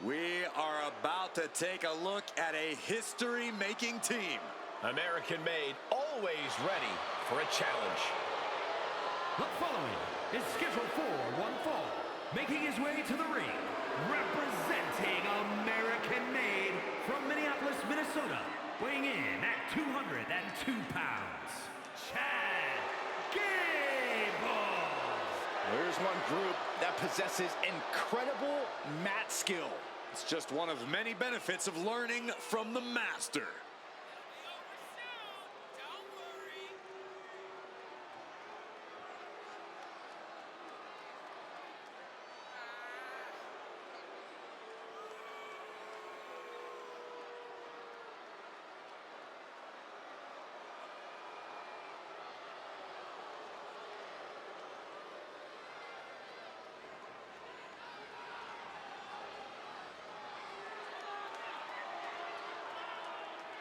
We are about to take a look at a history-making team. American-made, always ready for a challenge. The following is scheduled for one fall, making his way to the ring, representing American-made from Minneapolis, Minnesota, weighing in at 202 pounds, Chad Gable. There's one group that possesses incredible mat skill. It's just one of many benefits of learning from the master.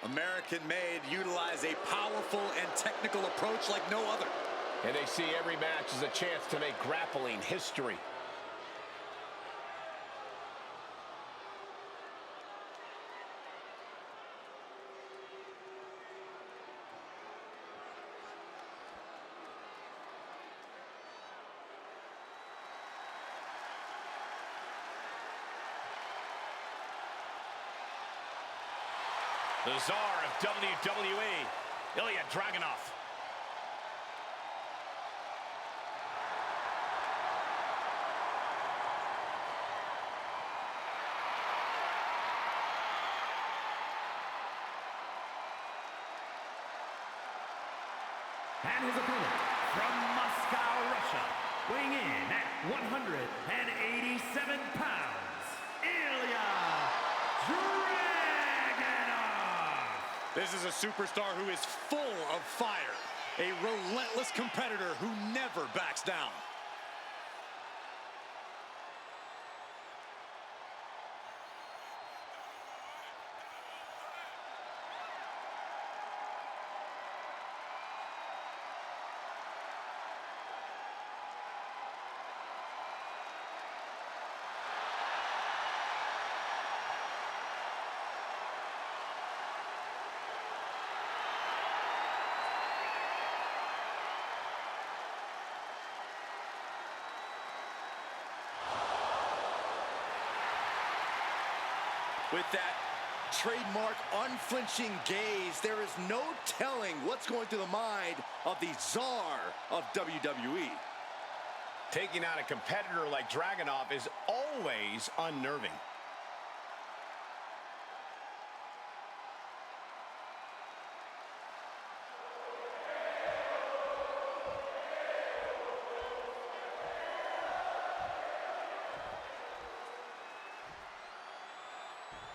American-made utilize a powerful and technical approach like no other. And they see every match as a chance to make grappling history. The czar of WWE, Ilya Dragunov. And his opponent from Moscow, Russia, weighing in at 187 pounds, Ilya Dragunov. This is a superstar who is full of fire, a relentless competitor who never backs down. With that trademark unflinching gaze, there is no telling what's going through the mind of the czar of WWE. Taking on a competitor like Dragunov is always unnerving.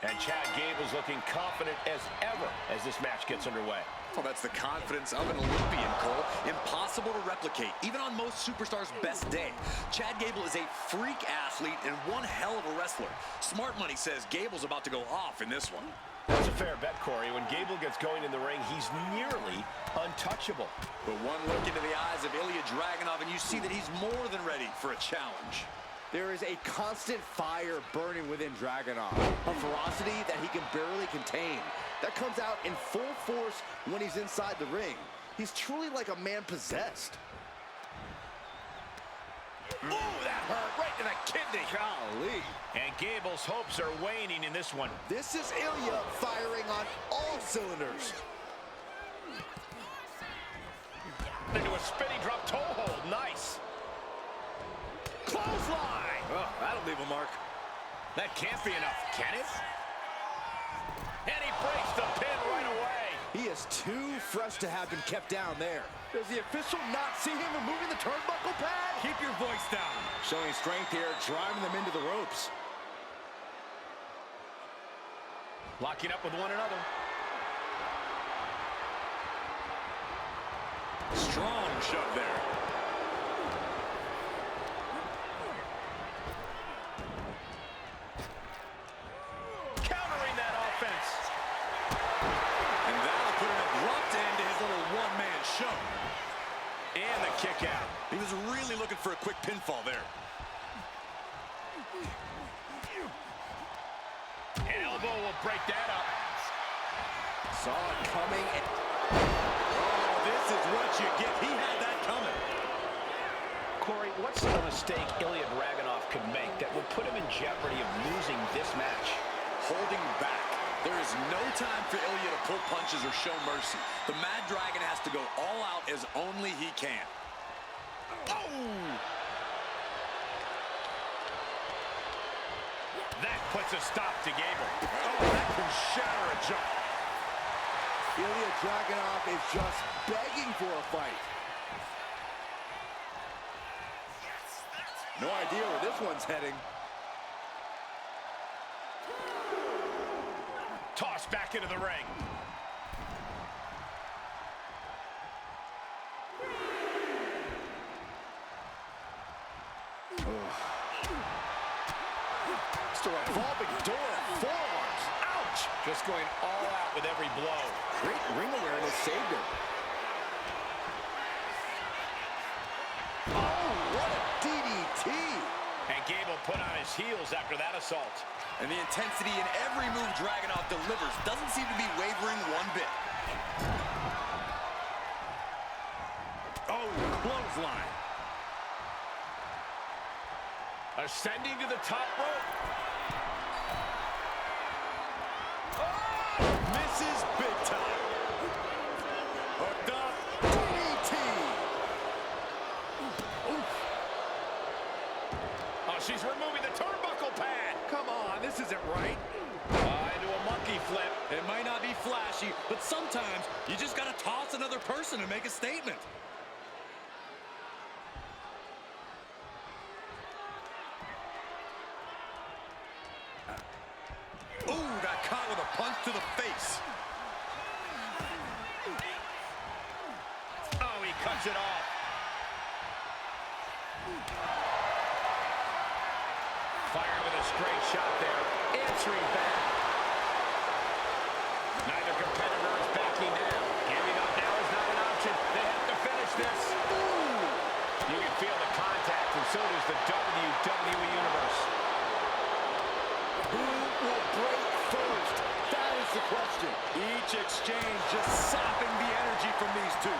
And Chad Gable's looking confident as ever as this match gets underway. Well, that's the confidence of an Olympian, Cole. Impossible to replicate, even on most superstars' best day. Chad Gable is a freak athlete and one hell of a wrestler. Smart Money says Gable's about to go off in this one. That's a fair bet, Corey. When Gable gets going in the ring, he's nearly untouchable. But one look into the eyes of Ilya Dragunov, and you see that he's more than ready for a challenge. There is a constant fire burning within Dragunov, a ferocity that he can barely contain. That comes out in full force when he's inside the ring. He's truly like a man possessed. Ooh, that hurt right to the kidney. Golly. And Gable's hopes are waning in this one. This is Ilya firing on all cylinders. Into a spinning drop toe hold. Nice. Clothesline. Oh, that'll leave a mark. That can't be enough, can it? And he breaks the pin right away. He is too fresh to have been kept down there. Does the official not see him removing the turnbuckle pad? Keep your voice down. Showing strength here, driving them into the ropes. Locking up with one another. Strong shove there. Countering that offense. And that'll put an abrupt end to his little one-man show. And the kick out. He was really looking for a quick pinfall there. An elbow will break that up. Saw it coming. Oh, this is what you get. He had that coming. Corey, what's a mistake Ilya Dragunov could make that would put him in jeopardy of losing this match? Holding back. There is no time for Ilya to pull punches or show mercy. The Mad Dragon has to go all out as only he can. Oh! That puts a stop to Gable. Oh, that can shatter a jaw. Ilya Dragunov is just begging for a fight. No idea where this one's heading. Tossed back into the ring. It's a revolving door of forearms. Ouch! Just going all out with every blow. Great ring awareness saved him. Oh, what a DDT! And Gable put on his heels after that assault. And the intensity in every move Dragunov delivers doesn't seem to be wavering one bit. Oh, clothesline. Ascending to the top rope. Oh, misses big time. Hooked up. DDT! Oh, she's removing the turnbuckle pad. Come on, this isn't right. Into a monkey flip. It might not be flashy, but sometimes you just gotta toss another person and make a statement. Ooh, got caught with a punch to the face. Oh, he cuts it off. Fired with a straight shot there. Answering back. Neither competitor is backing down. Giving up now is not an option. They have to finish this. Ooh. You can feel the contact, and so does the WWE Universe. Who will break first? That is the question. Each exchange just sapping the energy from these two.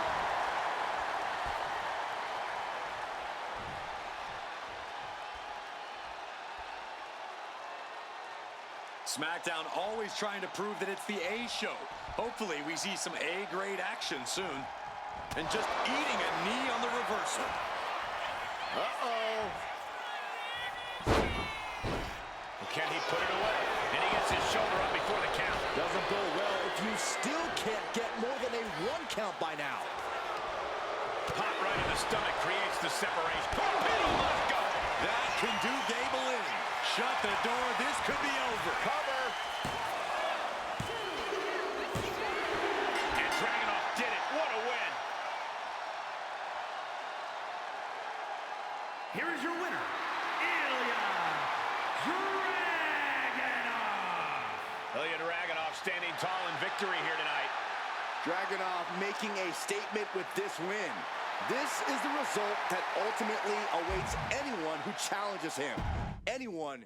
SmackDown always trying to prove that it's the A show. Hopefully we see some A-grade action soon. And just eating a knee on the reversal. Uh-oh. Can he put it away? And he gets his shoulder up before the count. Doesn't go well if you still can't get more than a 1 count by now. Pop right in the stomach creates the separation. Torpedo must go. That can do Gable in. Shut the door. This could be over. Cover. And Dragunov did it. What a win. Here is your winner, Ilya Dragunov. Ilya Dragunov standing tall in victory here tonight. Dragunov making a statement with this win. This is the result that ultimately awaits anyone who challenges him. Anyone.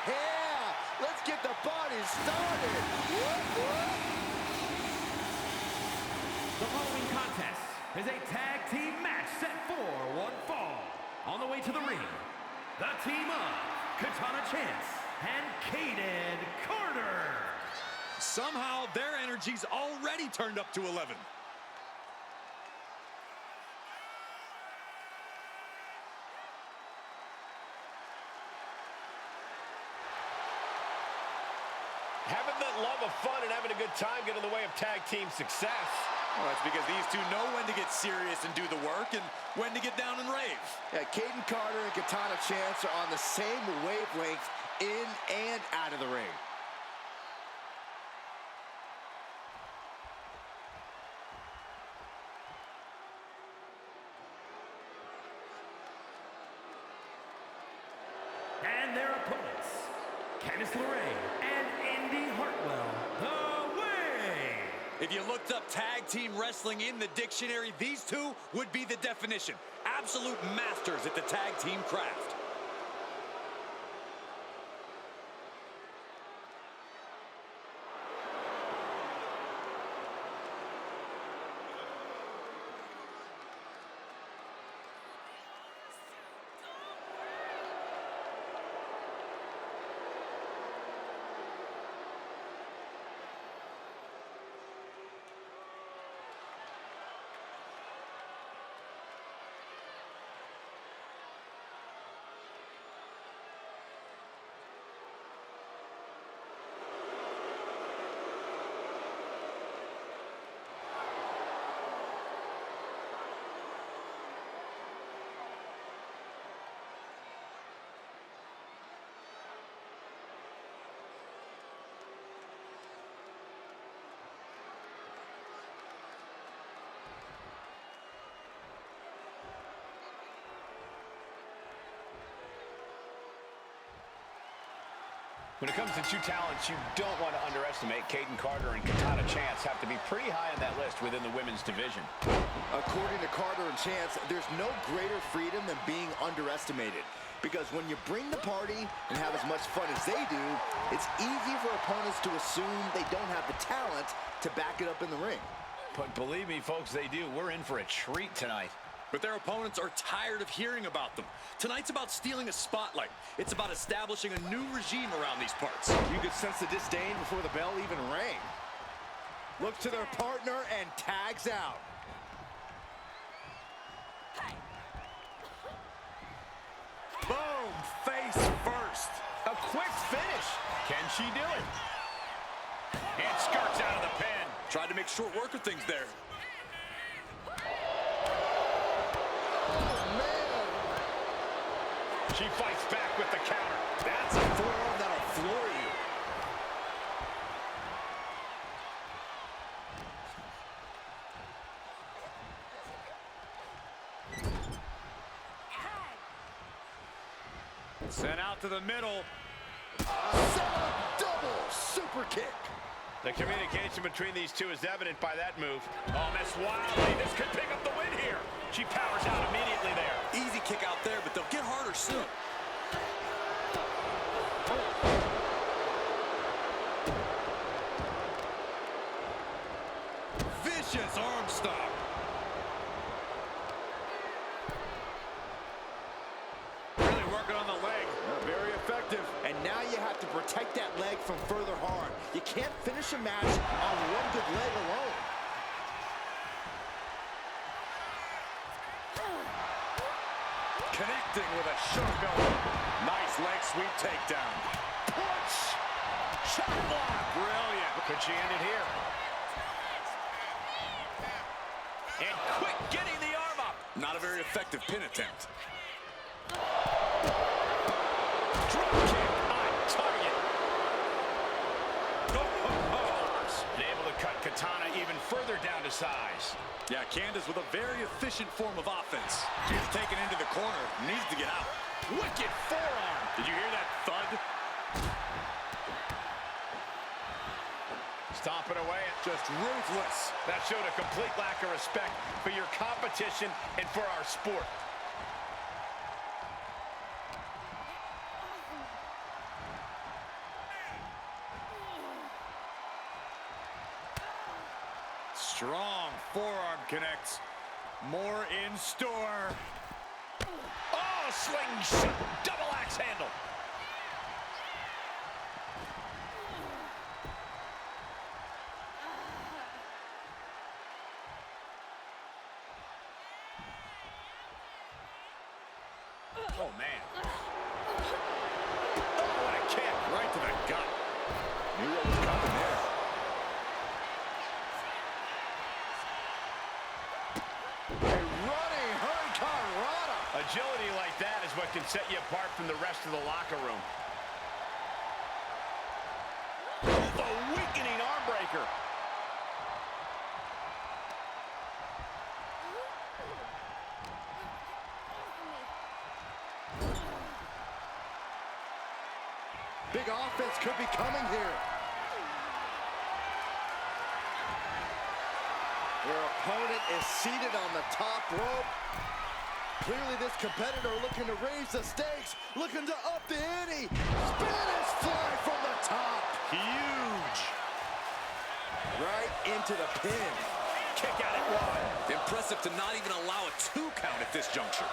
Yeah! Let's get the party started! What? The following contest is a tag team match set for one fall. On the way to the ring, the team of Katana Chance and Caden Carter. Somehow their energy's already turned up to 11. Having that love of fun and having a good time get in the way of tag team success. Well, that's because these two know when to get serious and do the work and when to get down and rave. Yeah, Caden Carter and Katana Chance are on the same wavelength in and out of the ring. And their opponents, Candice LeRae and Indy Hartwell, away! If you looked up tag team wrestling in the dictionary, these two would be the definition. Absolute masters at the tag team craft. When it comes to two talents you don't want to underestimate, Caden Carter and Katana Chance have to be pretty high on that list within the women's division. According to Carter and Chance, there's no greater freedom than being underestimated. Because when you bring the party and have as much fun as they do, it's easy for opponents to assume they don't have the talent to back it up in the ring. But believe me, folks, they do. We're in for a treat tonight. But their opponents are tired of hearing about them. Tonight's about stealing a spotlight. It's about establishing a new regime around these parts. You could sense the disdain before the bell even rang. Looks to their partner and tags out. Boom! Face first. A quick finish. Can she do it? And skirts out of the pin. Tried to make short work of things there. She fights back with the counter. That's a forearm that'll floor you. Sent out to the middle. Set up double super kick. The communication between these two is evident by that move. Oh, Miss Wiley, this could pick up the win here. She powers out immediately there. Easy kick out there, but they'll get harder soon. Vicious arm stop. Really working on the leg. Very effective. And now you have to protect that leg from further harm. You can't finish a match on one good leg alone. Connecting with a sharp elbow. Nice leg sweep takedown. Punch! Shot block! Brilliant. Could she end it here? And quick getting the arm up. Not a very effective pin attempt. Drop kick on target. And able to cut Katana even further down to size. Yeah, Candice with a very efficient form of offense. She's taken into the corner, needs to get out. Wicked forearm. Did you hear that thud? Stomping away. Just ruthless. That showed a complete lack of respect for your competition and for our sport. Strong forearm connects. More in store. Oh, slingshot, double axe handle. Oh, man. Oh, what a kick. Right to the gut. Knew what was coming there. Agility like that is what can set you apart from the rest of the locker room. The weakening arm breaker. Big offense could be coming here. Your opponent is seated on the top rope. Clearly this competitor looking to raise the stakes, looking to up the ante. Spanish fly from the top. Huge. Right into the pin. Kick out at one. Impressive to not even allow a 2 count at this juncture.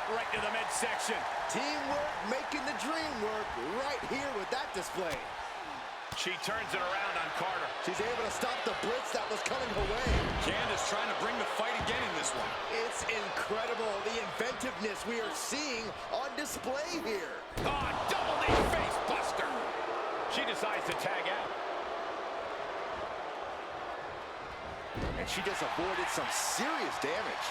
Right to the midsection. Teamwork making the dream work right here with that display. She turns it around on Carter. She's able to stop the blitz that was coming her way. Candace trying to bring the fight again in this one. It's incredible, the inventiveness we are seeing on display here. Oh, double knee face buster. She decides to tag out. And she just avoided some serious damage.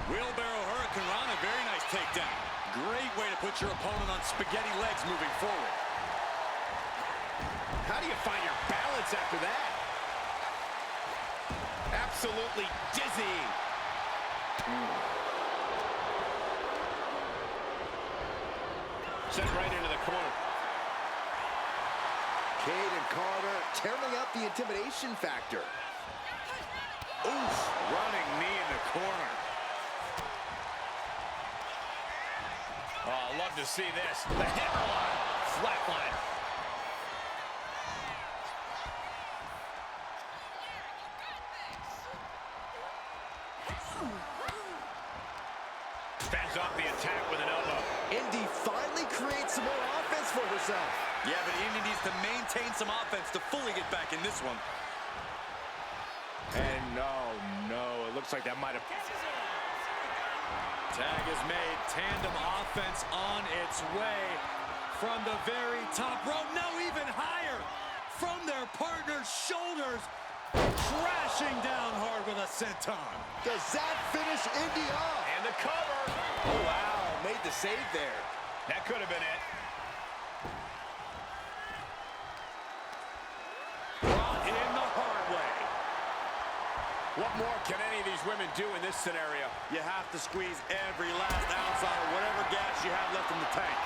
Wheelbarrow Hurricane Rana, very nice takedown. Great way to put your opponent on spaghetti legs moving forward. How do you find your balance after that? Absolutely dizzying. Sent right into the corner. Cade and Carter tearing up the intimidation factor. Oof, running knee in the corner. Oh, love to see this. The hammerlock. Flatliner. Fends off the attack with an elbow. Indy finally creates some more offense for herself. Yeah, but Indy needs to maintain some offense to fully get back in this one. And oh no, it looks like that might have... Tag is made. Tandem offense on its way from the very top rope. No, even higher from their partner's shoulders. Crashing down hard with a senton. Does that finish Indy off? And the cover. Oh, wow, made the save there. That could have been it. Brought in the hard way. What more can any of these women do in this scenario? You have to squeeze every last ounce out of whatever gas you have left in the tank.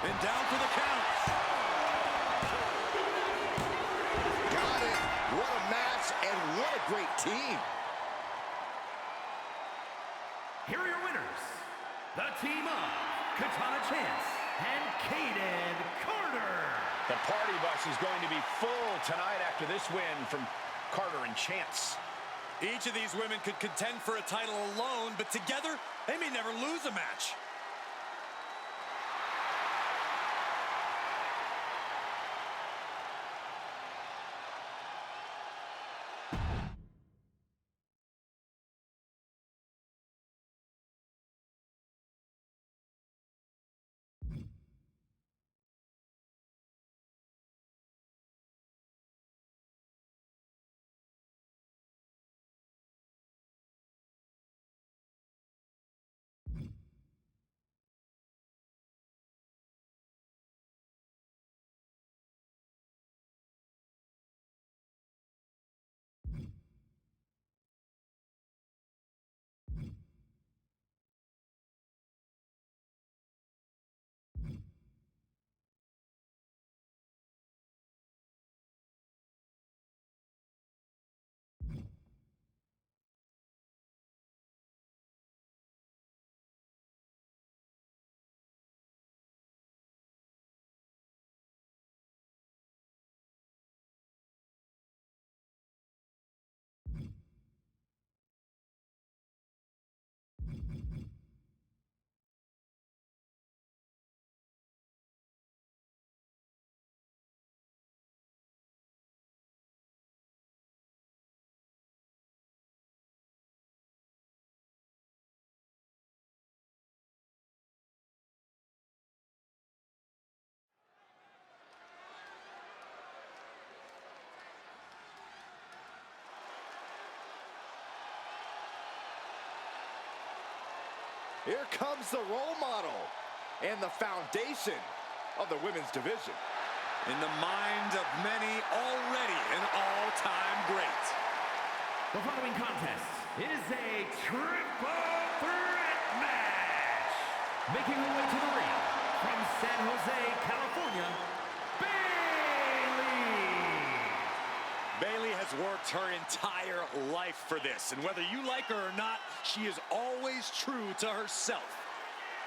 And down for the count. Got it. What a match and what a great team. Here are your winners, the team of Katana Chance and Kaden Carter. The party bus is going to be full tonight after this win from Carter and Chance. Each of these women could contend for a title alone, but together, they may never lose a match. Here comes the role model and the foundation of the women's division. In the minds of many, already an all-time great. The following contest is a triple threat match. Making her way to the ring from San Jose, California, Bayley has worked her entire life for this, and whether you like her or not, she is always true to herself.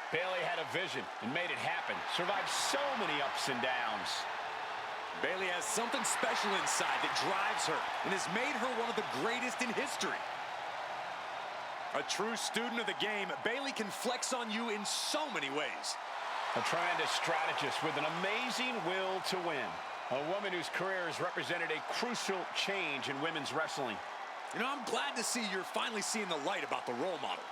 Bayley had a vision and made it happen. Survived so many ups and downs. Bayley has something special inside that drives her and has made her one of the greatest in history. A true student of the game, Bayley can flex on you in so many ways. A tremendous strategist with an amazing will to win. A woman whose career has represented a crucial change in women's wrestling. You know, I'm glad to see you're finally seeing the light about the role model.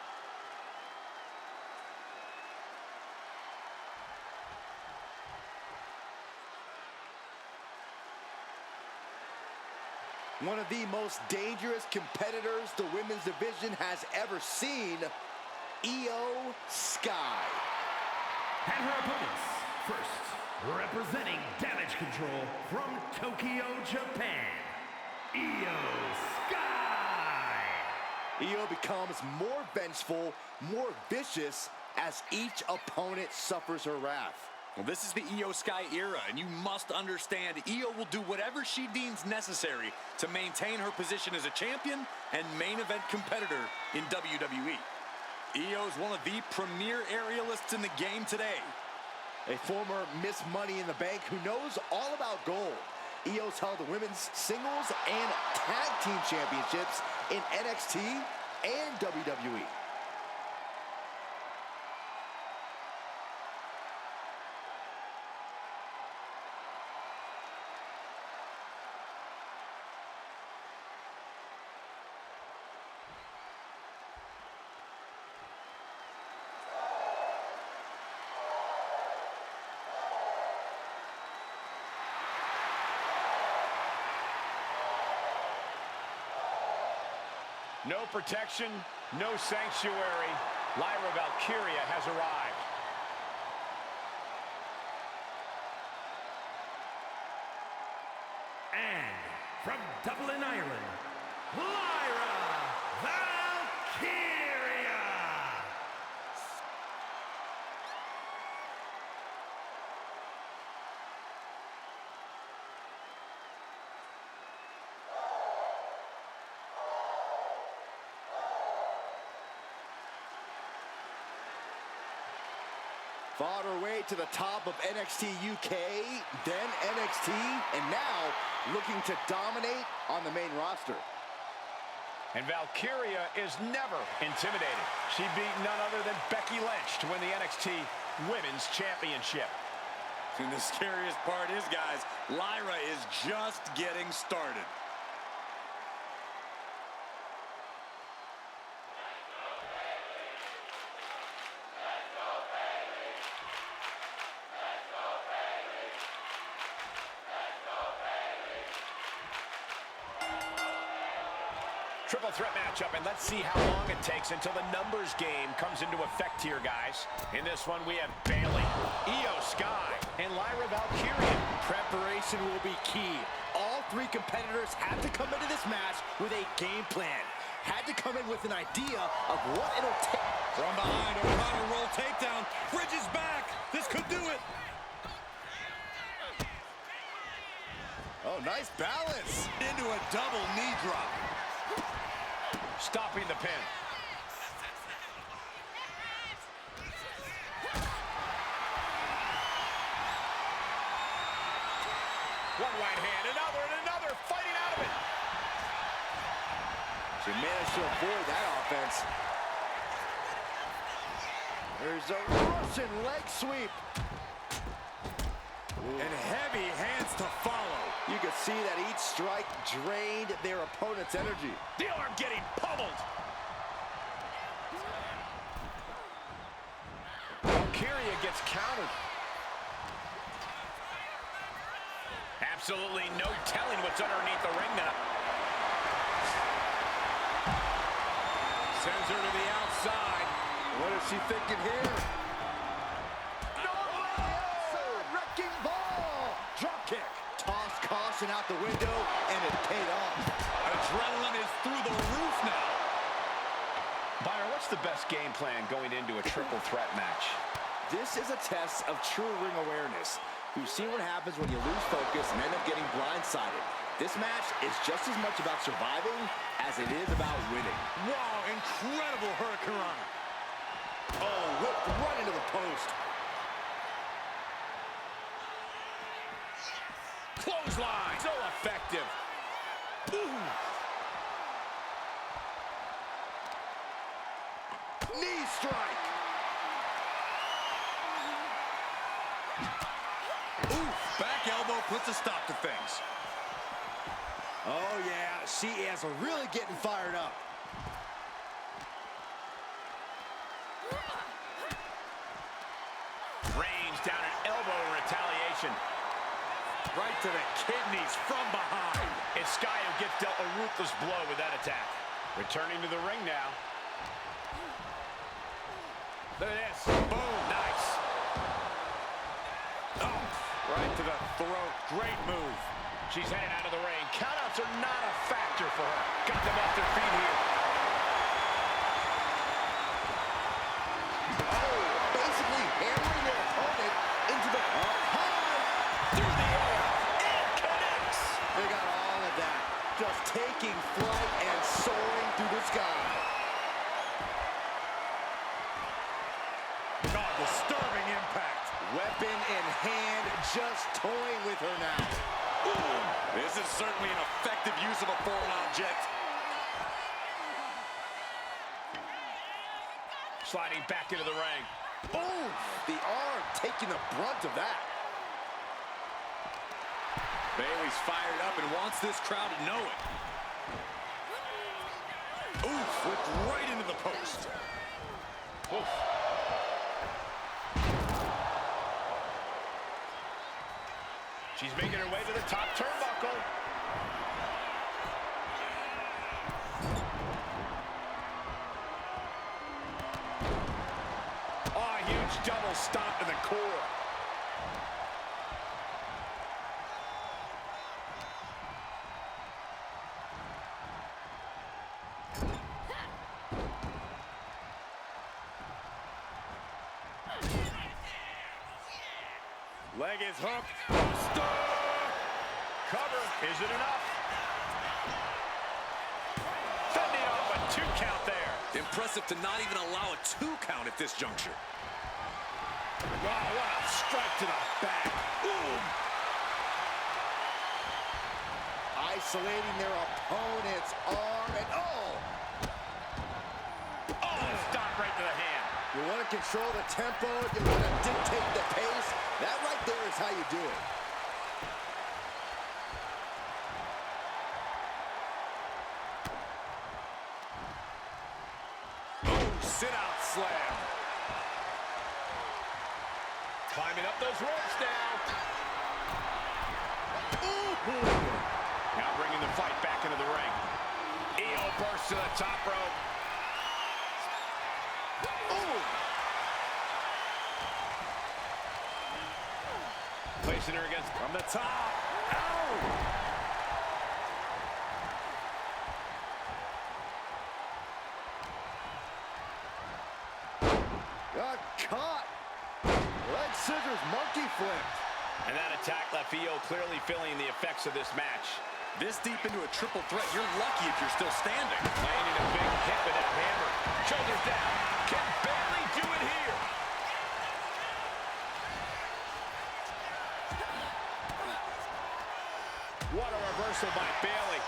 One of the most dangerous competitors the women's division has ever seen, Io Sky. and her opponents. First, representing Damage Control from Tokyo, Japan, Io Sky. Io becomes more vengeful, more vicious as each opponent suffers her wrath. Well, this is the Io Sky era, and you must understand Io will do whatever she deems necessary to maintain her position as a champion and main event competitor in WWE. Io is one of the premier aerialists in the game today. A former Miss Money in the Bank who knows all about gold. Io's held the women's singles and tag team championships in NXT and WWE. No protection, no sanctuary. Lyra Valkyria has arrived. And from Dublin, Ireland, Lyra Valkyria. Fought her way to the top of NXT UK, then NXT, and now looking to dominate on the main roster. And Valkyria is never intimidated. She beat none other than Becky Lynch to win the NXT Women's Championship. And the scariest part is, guys, Lyra is just getting started. Triple threat matchup, and let's see how long it takes until the numbers game comes into effect here, guys. In this one, we have Bayley, Io Sky, and Lyra Valkyria. Preparation will be key. All three competitors had to come into this match with a game plan. Had to come in with an idea of what it'll take. From behind, O'Connor roll takedown. Bridges back. This could do it. Oh, nice balance. Into a double knee drop. Stopping the pin. One right hand, another, and another, fighting out of it. She managed to avoid that offense. There's a Russian leg sweep. And heavy hands to follow. You could see that each strike drained their opponent's energy. The arm getting pummeled. Valkyria gets countered. Absolutely no telling what's underneath the ring now. Sends her to the outside. What is she thinking here? Wrecking ball! Drop kick. Tossed caution out the window, and it paid off. Adrenaline is through the roof now. Byron, what's the best game plan going into a triple threat match? This is a test of true ring awareness. We've seen what happens when you lose focus and end up getting blindsided. This match is just as much about surviving as it is about winning. Wow, incredible hurricanrana. Oh, whipped right into the post. Clothesline! So effective. Ooh. Knee strike. Oof, back elbow puts a stop to things. Oh, yeah, she is really getting fired up. Range down an elbow in retaliation. Right to the kidneys from behind. And Sky gets dealt a ruthless blow with that attack. Returning to the ring now. Look at this. Boom. Nice. Oh, right to the throat. Great move. She's heading out of the ring. Countouts are not a factor for her. Got them off their feet here. Oh, basically hammering their opponent into the high. Through the air. And connects. They got all of that. Just taking flight and soaring through the sky. Oh, disturbing impact. Weapon in hand, just toying with her now. Ooh, this is certainly an effective use of a foreign object. Sliding back into the ring. Ooh, the arm taking the brunt of that. Bayley's fired up and wants this crowd to know it. Ooh, flipped right into the post. Oof. She's making her way to the top turnbuckle. Oh, a huge double stomp to the core. Leg is hooked. Cover. Is it enough? Fending off a 2 count there. Impressive to not even allow a 2 count at this juncture. Wow, what a strike to the back. Ooh. Isolating their opponent's arm and Oh, stop right to the hand. you want to control the tempo, you want to dictate the pace. That right there is how you do it. Sit-out slam. Climbing up those ropes now. Ooh. Now bringing the fight back into the ring. EO burst to the top rope. Ooh. Placing her against From the top. Ow! Got caught. Leg scissors monkey flipped. And that attack left EO clearly feeling the effects of this match. This deep into a triple threat, you're lucky if you're still standing. Landing a big hit with that hammer. Shoulders down. Can barely do it here. What a reversal by Bayley.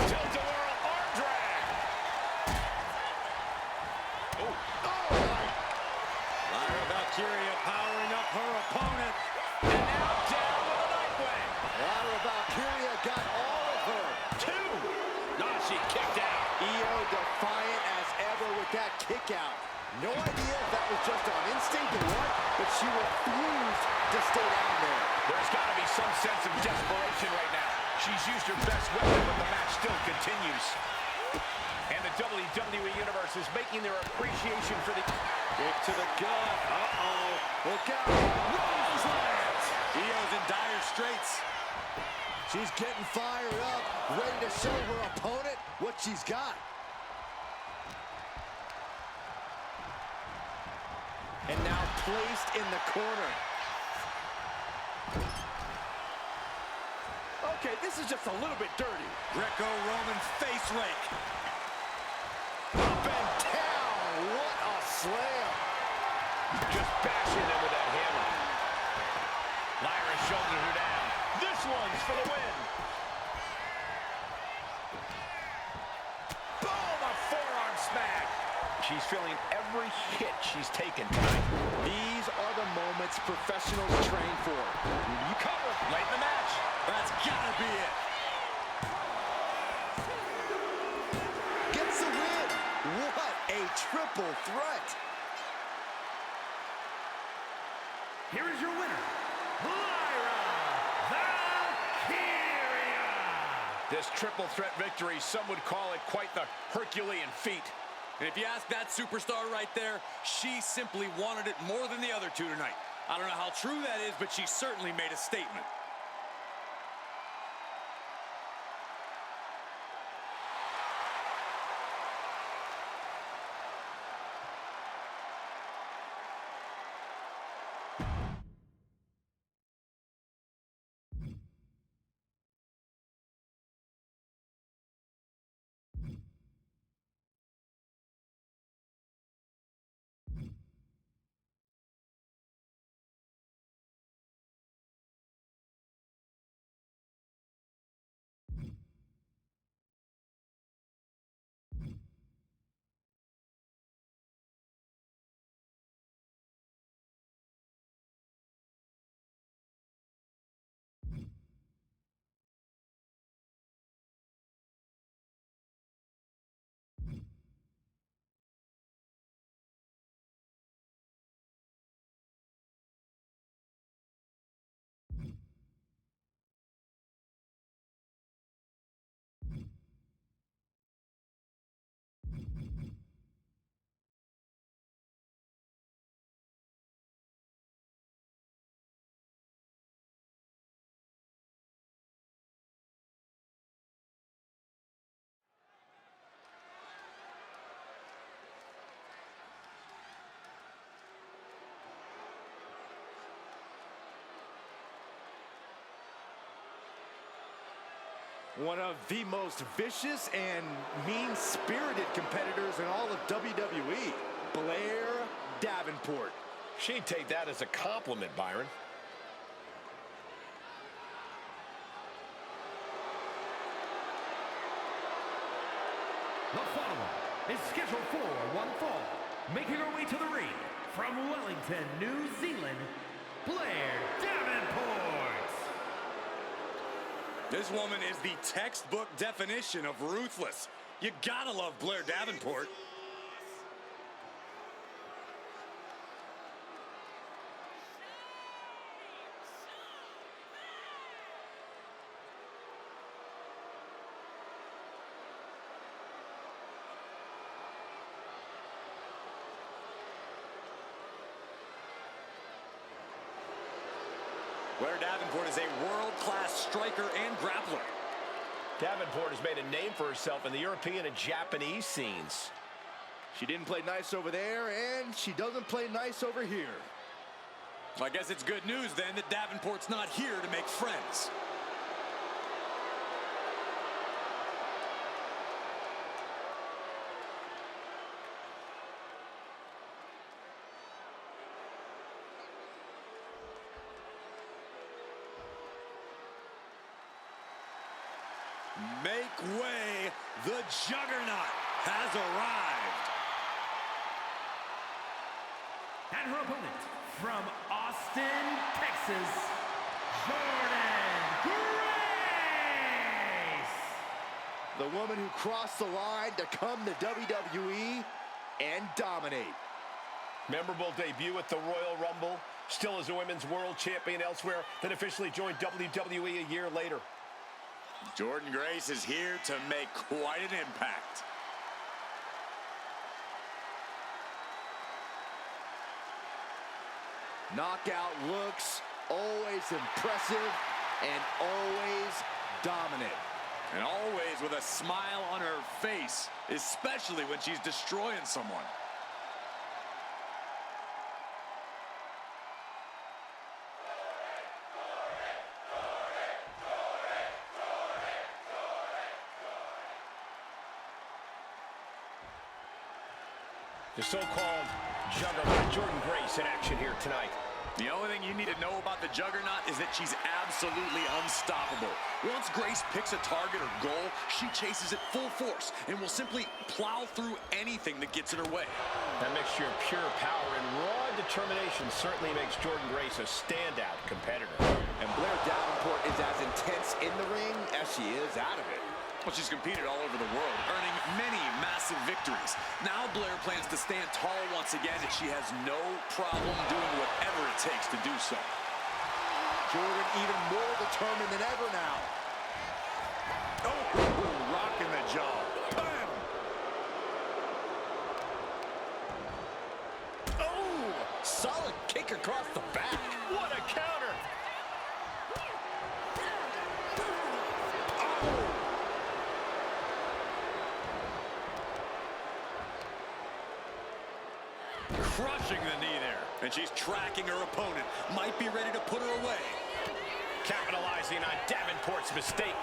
Tilt-a-whirl arm drag. Oh. Lyra Valkyria powering up her opponent. And now down with a nightwing. Lyra Valkyria got all of her. 2. Now she kicked out. EO defiant as ever with that kick out. No idea if that was just on instinct or what, but she refused to stay down there. There's got to be some sense of desperation right now. She's used her best weapon, but the match still continues. And the WWE Universe is making their appreciation for the... Kick to the gut. Look out. Roselands. Io's in dire straits. She's getting fired up, ready to show her opponent what she's got. And now placed in the corner. Okay, this is just a little bit dirty. Greco-Roman face rake. Up and down. What a slam. Just bashing them with that hammer. Lyra shoulders her down. This one's for the win. Boom, a forearm smack. She's feeling every hit she's taken tonight. These are the moments professionals train for. You cover late in the match. That's gotta be it. Gets the win. What a triple threat. Here is your winner, Lyra Valkyria. This triple threat victory, some would call it quite the Herculean feat. And if you ask that superstar right there, she simply wanted it more than the other two tonight. I don't know how true that is, but she certainly made a statement. One of the most vicious and mean-spirited competitors in all of WWE, Blair Davenport. She'd take that as a compliment, Byron. The following is scheduled for one fall. Making her way to the ring from Wellington, New Zealand, Blair Davenport. This woman is the textbook definition of ruthless. You gotta love Blair Davenport. Blair Davenport is a world-class striker and grappler. Davenport has made a name for herself in the European and Japanese scenes. She didn't play nice over there, and she doesn't play nice over here. I guess it's good news then that Davenport's not here to make friends. Make way, the Juggernaut has arrived. And her opponent from Austin, Texas, Jordan Grace. The woman who crossed the line to come to WWE and dominate. Memorable debut at the Royal Rumble, still as a women's world champion elsewhere, then officially joined WWE a year later. Jordan Grace is here to make quite an impact. Knockout looks, always impressive, and always dominant. And always with a smile on her face, especially when she's destroying someone. The so-called juggernaut, Jordynne Grace, in action here tonight. The only thing you need to know about the Juggernaut is that she's absolutely unstoppable. Once Grace picks a target or goal, she chases it full force and will simply plow through anything that gets in her way. That mixture of pure power and raw determination certainly makes Jordynne Grace a standout competitor. And Blair Davenport is as intense in the ring as she is out of it. Well, she's competed all over the world, earning many massive victories. Now Blair plans to stand tall once again, and she has no problem doing whatever it takes to do so. Jordynne even more determined than ever now. Oh, rocking the jaw. Bam! Oh, solid kick across the back. What a counter! Crushing the knee there. And she's tracking her opponent. Might be ready to put her away. Capitalizing on Davenport's mistake.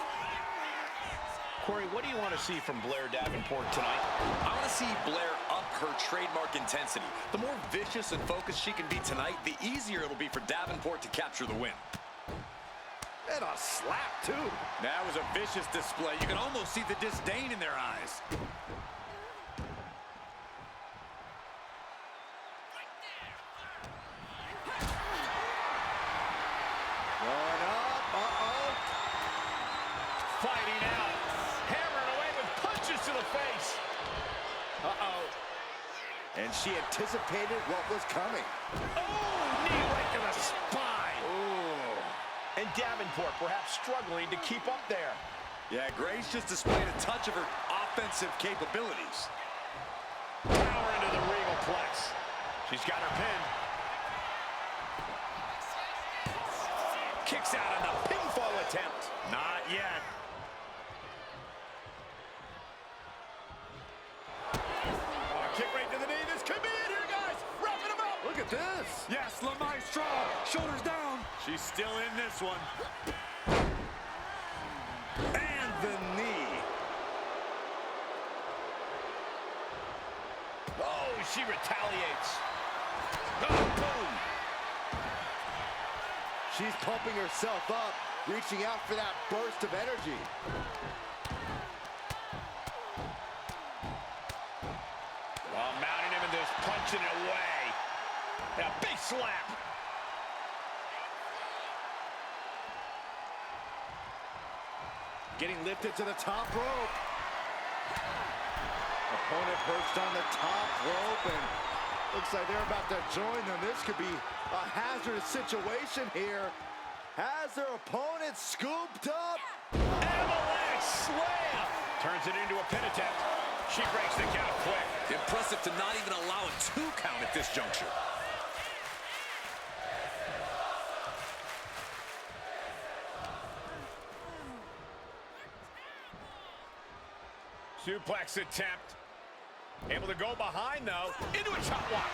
Corey, what do you want to see from Blair Davenport tonight? I want to see Blair up her trademark intensity. The more vicious and focused she can be tonight, the easier it'll be for Davenport to capture the win. And a slap, too. That was a vicious display. You can almost see the disdain in their eyes. Going up, Fighting out. Hammering away with punches to the face. and she anticipated what was coming. Oh, knee right to the spine. Oh. And Davenport perhaps struggling to keep up there. Yeah, Grace just displayed a touch of her offensive capabilities. Power into the regal plex. She's got her pin. Kicks out on the pinfall attempt. Not yet. Kick right to the knee. This could be it here, guys. Wrapping him up. Look at this. Yes, La Maestra. Shoulders down. She's still in this one. And the knee. Oh, she retaliates. Oh, boom. She's pumping herself up, reaching out for that burst of energy. While mounting him and just punching it away. And a big slap. Getting lifted to the top rope. Opponent perched on the top rope, and looks like they're about to join them. This could be a hazardous situation here. Has their opponent scooped up? Avalanche slam. Turns it into a pin attempt. She breaks the count quick. Impressive to not even allow a 2 count at this juncture. Suplex attempt. Able to go behind, though. Into a chop block.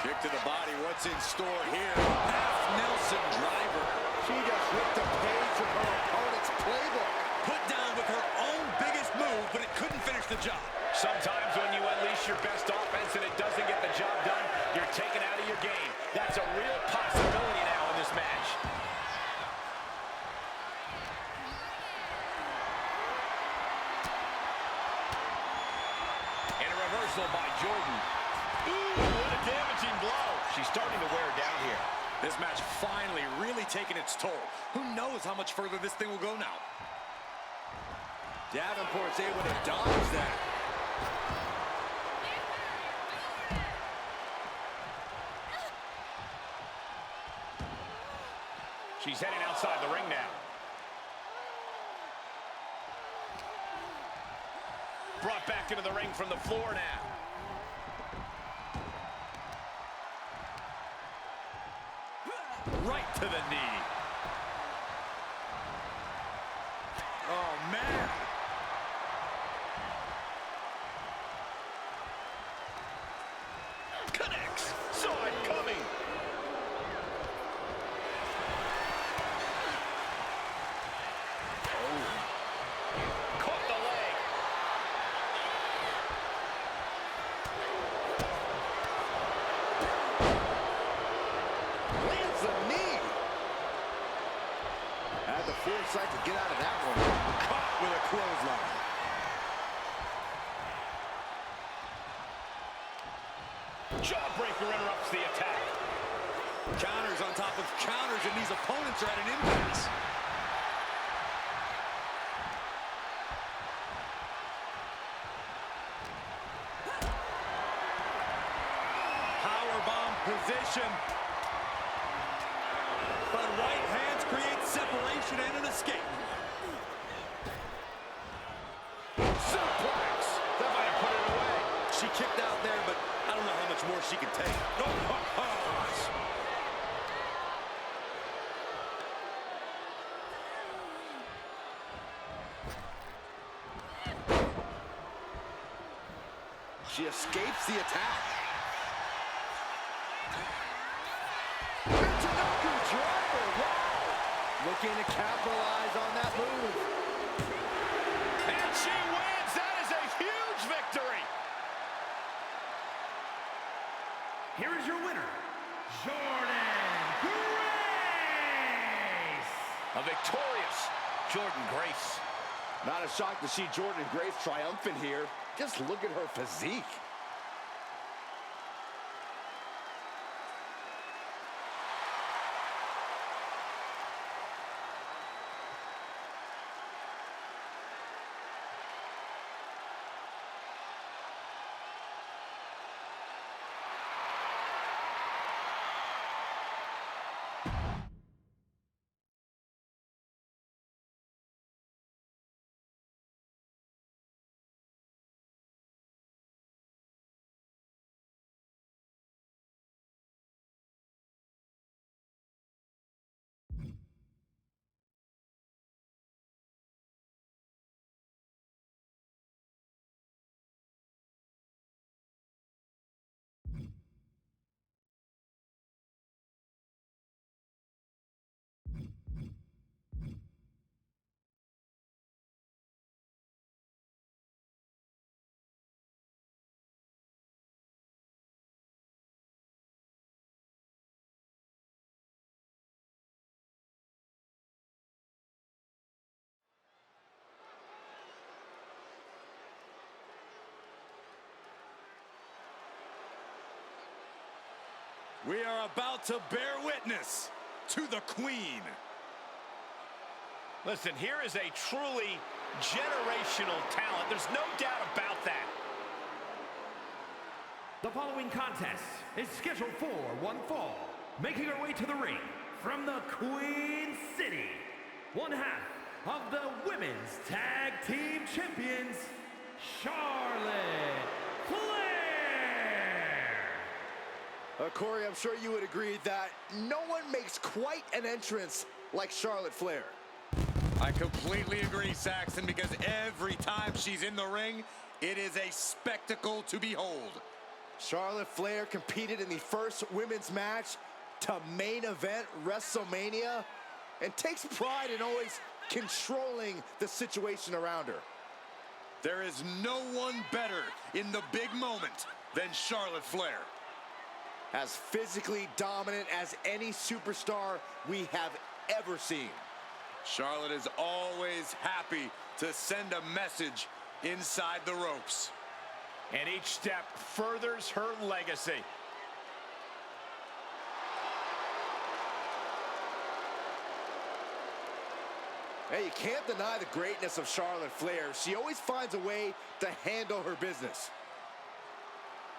Kick to the body. What's in store here? Half Nelson driver. She just ripped a page from her opponent's playbook. Put down with her own biggest move, but it couldn't finish the job. Sometimes when you unleash your best offense and it doesn't get the job done, you're taken out of your game. That's a real possibility now in this match. And a reversal by Jordynne. Ooh, what a damaging blow. She's starting to wear down here. This match finally really taking its toll. Who knows how much further this thing will go now? Davenport's able to dodge that. She's heading outside the ring now. Brought back into the ring from the floor now. right to the knee. Oh, man. Connects. Saw it coming. Caught the leg. Lands the knee. Had the foresight to get out of that one. Caught with a clothesline. Jawbreaker interrupts the attack. Counters on top of counters, and these opponents are at an impasse. Powerbomb position. But right hands create separation and an escape. Suplex. That might have put it away. She kicked out there, but I don't know how much more she can take. She escapes the attack. Michinoku driver, wow! Looking to capitalize on that move. And she wins. That is a huge victory. Here is your winner, Jordynne Grace. A victorious Jordynne Grace. Not a shock to see Jordynne Grace triumphant here. Just look at her physique. We are about to bear witness to the Queen. Listen, here is a truly generational talent. There's no doubt about that. The following contest is scheduled for one fall. Making her way to the ring from the Queen City, one half of the Women's Tag Team Champions, Charlotte Flair. Corey, I'm sure you would agree that no one makes quite an entrance like Charlotte Flair. I completely agree, Saxton, because every time she's in the ring, it is a spectacle to behold. Charlotte Flair competed in the first women's match to main event WrestleMania and takes pride in always controlling the situation around her. There is no one better in the big moment than Charlotte Flair. As physically dominant as any superstar we have ever seen. Charlotte is always happy to send a message inside the ropes. And each step furthers her legacy. Hey, you can't deny the greatness of Charlotte Flair. She always finds a way to handle her business.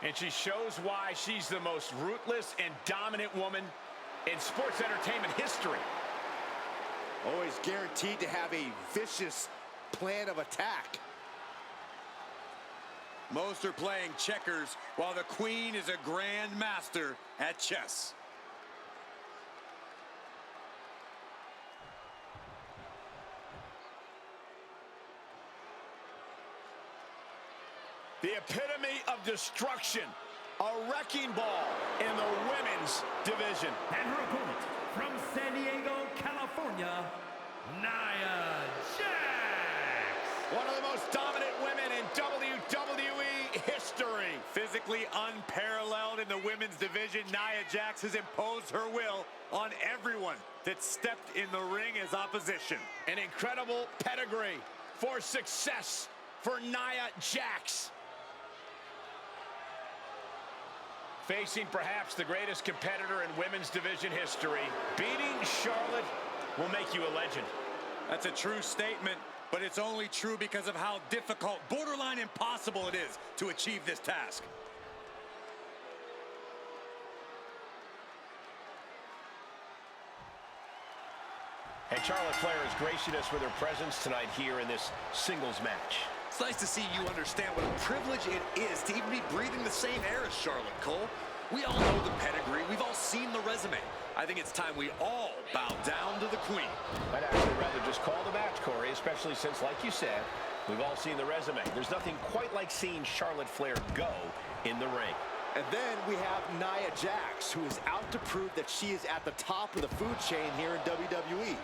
And she shows why she's the most ruthless and dominant woman in sports entertainment history. Always guaranteed to have a vicious plan of attack. Most are playing checkers, while the Queen is a grand master at chess. The epitome of destruction. A wrecking ball in the women's division. And her opponent from San Diego, California, Nia Jax. One of the most dominant women in WWE history. Physically unparalleled in the women's division, Nia Jax has imposed her will on everyone that stepped in the ring as opposition. An incredible pedigree for success for Nia Jax. Facing perhaps the greatest competitor in women's division history, beating Charlotte will make you a legend. That's a true statement, but it's only true because of how difficult, borderline impossible it is to achieve this task. And Charlotte Flair is gracing us with her presence tonight here in this singles match. It's nice to see you understand what a privilege it is to even be breathing the same air as Charlotte, Cole. We all know the pedigree. We've all seen the resume. I think it's time we all bow down to the queen. I'd actually rather just call the match, Corey, especially since, like you said, we've all seen the resume. There's nothing quite like seeing Charlotte Flair go in the ring. And then we have Nia Jax, who is out to prove that she is at the top of the food chain here in WWE.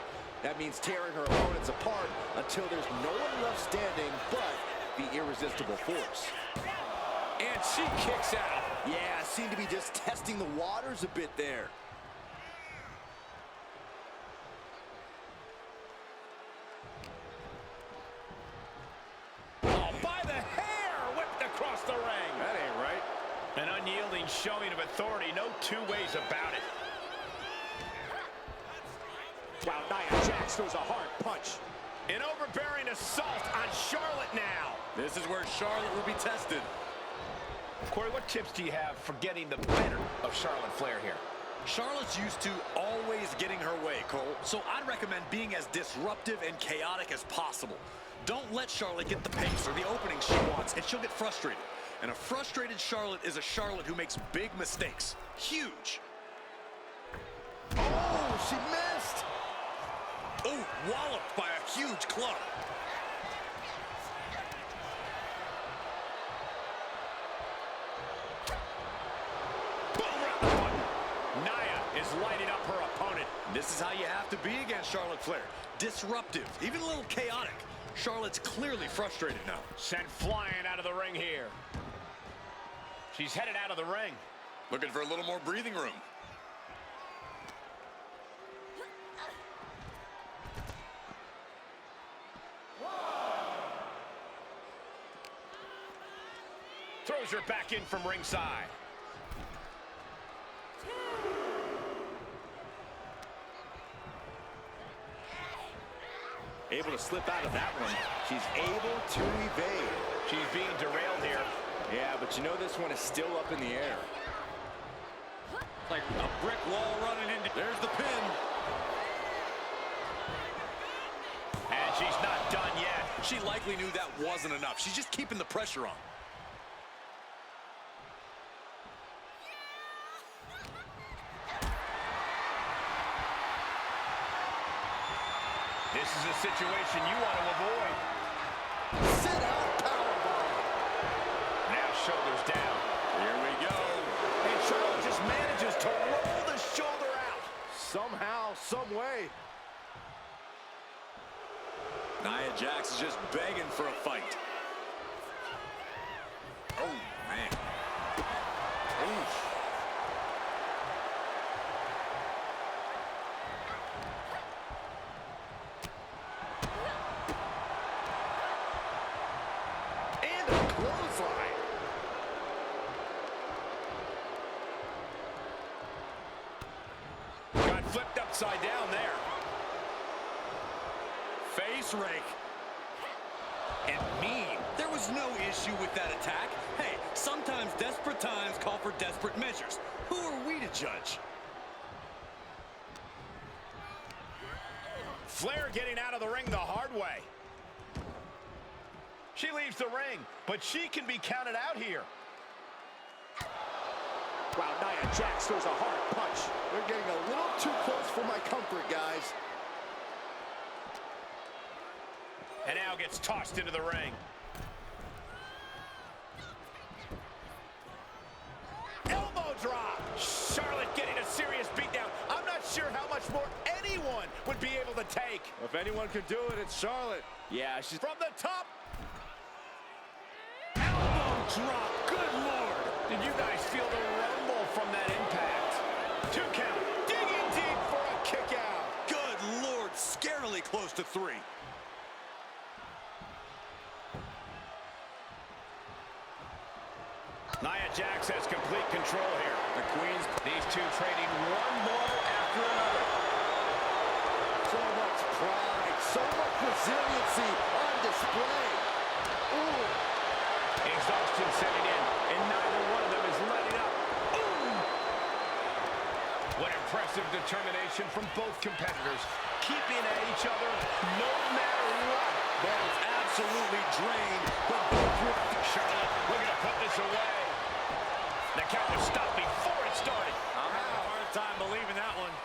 That means tearing her opponents apart until there's no one left standing but the irresistible force. And she kicks out. Yeah, seemed to be just testing the waters a bit there. Oh, by the hair, whipped across the ring. That ain't right. An unyielding showing of authority, no two ways about it. Wow, Nia Jax throws a hard punch. An overbearing assault on Charlotte now. This is where Charlotte will be tested. Corey, what tips do you have for getting the better of Charlotte Flair here? Charlotte's used to always getting her way, Cole, so I'd recommend being as disruptive and chaotic as possible. Don't let Charlotte get the pace or the opening she wants, and she'll get frustrated. And a frustrated Charlotte is a Charlotte who makes big mistakes. Huge. Oh, she missed. Oh, walloped by a huge club. Nia is lighting up her opponent. This is how you have to be against Charlotte Flair. Disruptive, even a little chaotic. Charlotte's clearly frustrated now. Sent flying out of the ring here. She's headed out of the ring. Looking for a little more breathing room. Throws her back in from ringside. Able to slip out of that one. She's able to evade. She's being derailed here. Yeah, but you know this one is still up in the air. Like a brick wall running into... There's the pin. And she's not done yet. She likely knew that wasn't enough. She's just keeping the pressure on. This is a situation you want to avoid. Sit out powerbomb. Now shoulders down. Here we go. And Charlotte just manages to roll the shoulder out. Somehow, some way. Nia Jax is just begging for a fight. Oh, man. Oof. And a clothesline. Got flipped upside down there. Face rake. And mean. There was no issue with that attack. Hey, sometimes desperate times call for desperate measures. Who are we to judge? Flair getting out of the ring the hard way. She leaves the ring, but she can be counted out here. Wow, Nia Jax throws a hard punch. They're getting a little too close for my comfort, guys. And now gets tossed into the ring. to be able to take. If anyone can do it, it's Charlotte. Yeah, she's From the top. Elbow drop. Good Lord. Did you guys feel the rumble from that impact? 2 count. Digging deep for a kick out. Good Lord, scarily close to 3. Nia Jax has complete control here. The Queens, these two trading one blow after another. so much pride, so much resiliency on display. Ooh. Exhaustion setting in, and neither one of them is letting up. Ooh. What impressive determination from both competitors, keeping at each other no matter what. Both absolutely drained, but both with Charlotte looking to put this away. The count was stopped before it started. I'm having a hard time believing that one.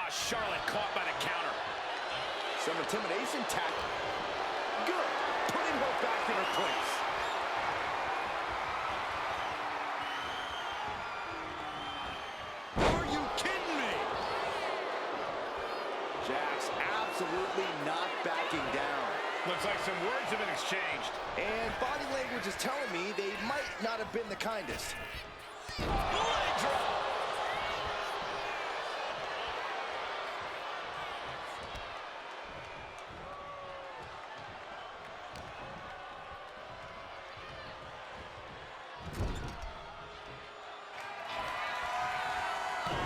Charlotte caught by the counter. Some intimidation tactic. Good. Putting her back in her place. Are you kidding me? Jax absolutely not backing down. Looks like some words have been exchanged. And body language is telling me they might not have been the kindest. Leg drop.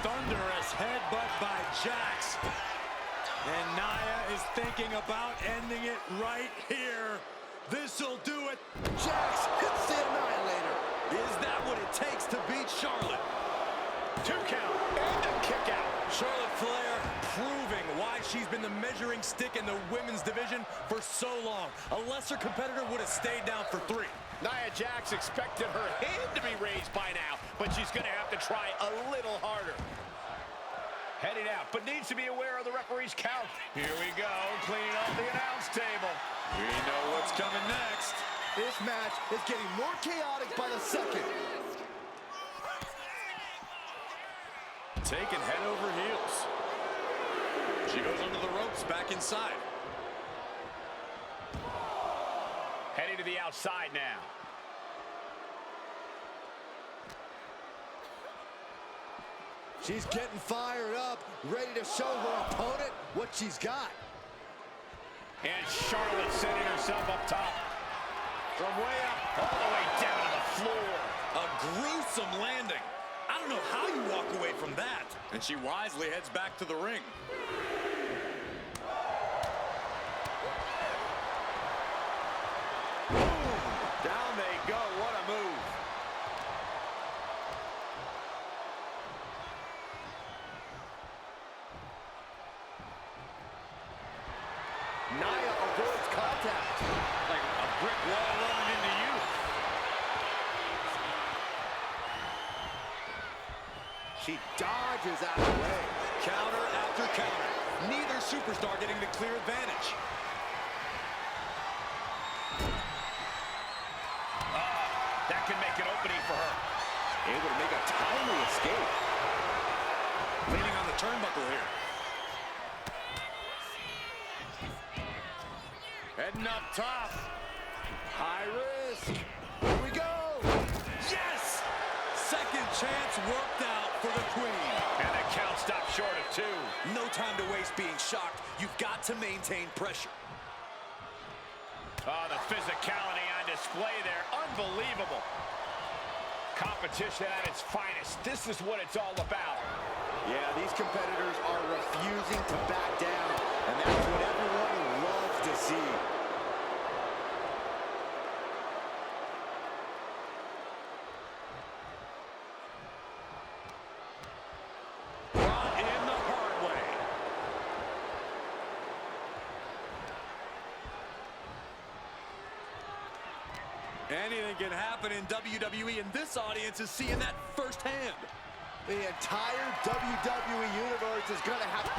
Thunderous headbutt by Jax. And Nia is thinking about ending it right here. This'll do it. Jax hits the Annihilator. Is that what it takes to beat Charlotte? 2 count and a kick out. Charlotte Flair proving why she's been the measuring stick in the women's division for so long. A lesser competitor would have stayed down for 3. Nia Jax expected her hand to be raised by now, but she's going to have to try a little harder. Heading out, but needs to be aware of the referee's count. Here we go, cleaning up the announce table. We know what's coming next. This match is getting more chaotic by the second. Taken head over heels. She goes under the ropes, back inside. Heading to the outside now. She's getting fired up, ready to show her opponent what she's got. And Charlotte setting herself up top. From way up, all the way down to the floor. A gruesome landing. I don't know how you walk away from that. And she wisely heads back to the ring. Boom! Down they go. What a move. Nia avoids contact. Like a brick wall running into you. She dodges out of the way. Counter after counter. Neither superstar getting the clear advantage. That can make an opening for her. Able to make a timely escape. Leaning on the turnbuckle here. Heading up top. High risk. Here we go. Yes! Second chance worked out for the Queen. And the count stopped short of 2. No time to waste being shocked. You've got to maintain pressure. Oh, the physicality on display there. Unbelievable. Competition at its finest. This is what it's all about. Yeah, these competitors are refusing to back down, and that's what everyone loves to see. Brought in the hard way. Anything can happen in WWE, and this audience is seeing that firsthand. The entire WWE Universe is going to have...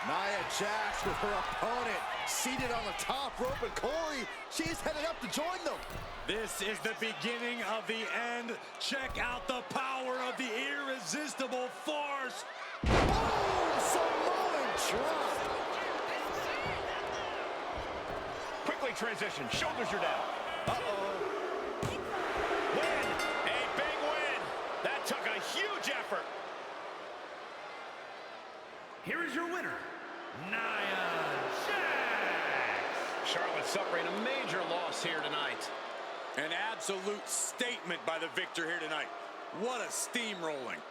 Nia Jax with her opponent seated on the top rope, and Corey, she's headed up to join them. This is the beginning of the end. Check out the power of the irresistible force. Boom! Samoan drop. Quickly transition. Shoulders are down. Uh-oh. Win. A big win. That took a huge effort. Here is your winner, Nia Jax. Charlotte suffering a major loss here tonight. An absolute statement by the victor here tonight. What a steamrolling.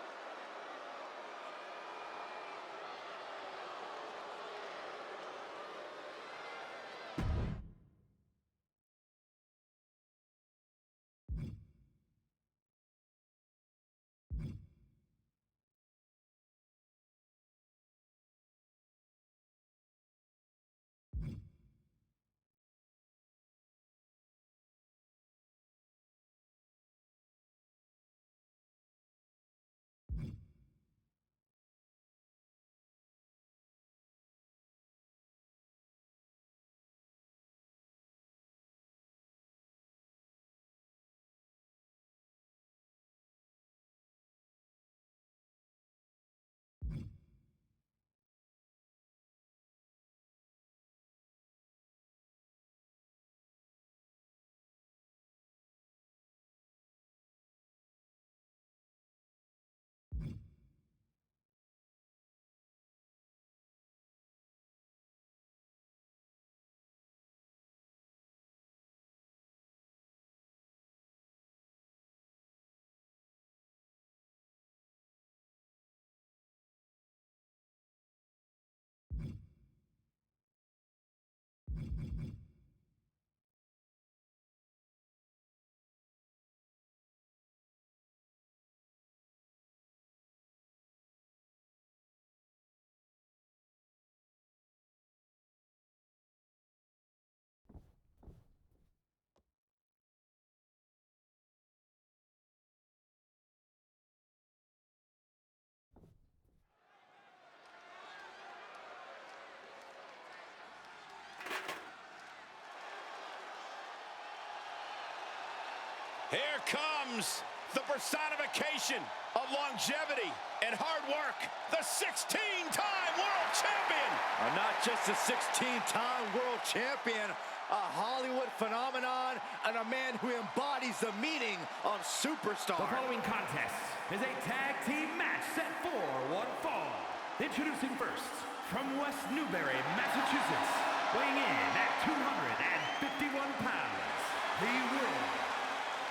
Here comes the personification of longevity and hard work, the 16-time world champion. Not just a 16-time world champion, a Hollywood phenomenon, and a man who embodies the meaning of superstar. The following contest is a tag team match set for one fall. Introducing first, from West Newbury, Massachusetts, weighing in at 251 pounds, the world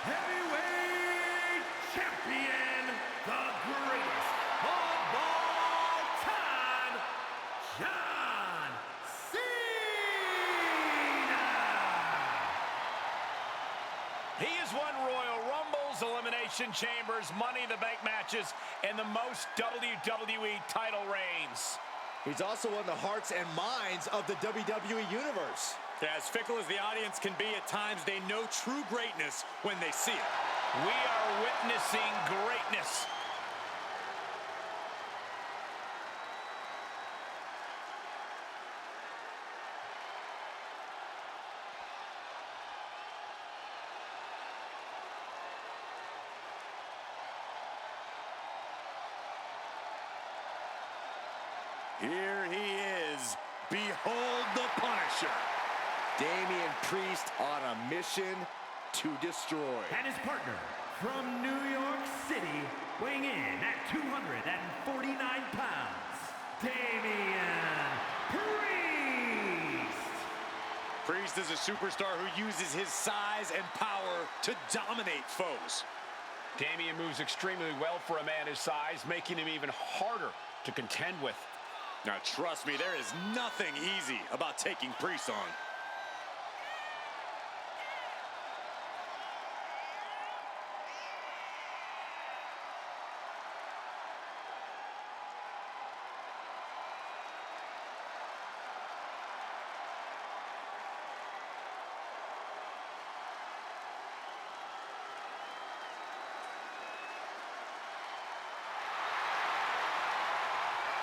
heavyweight champion, the greatest of all time, John Cena! He has won Royal Rumbles, Elimination Chambers, Money in the Bank matches, and the most WWE title reigns. He's also won the hearts and minds of the WWE Universe. As fickle as the audience can be at times, they know true greatness when they see it. We are witnessing greatness. Here he is. Behold the Punisher. Damien Priest on a mission to destroy. And his partner from New York City, weighing in at 249 pounds, Damien Priest. Priest is a superstar who uses his size and power to dominate foes. Damien moves extremely well for a man his size, making him even harder to contend with. Now, trust me, there is nothing easy about taking Priest on.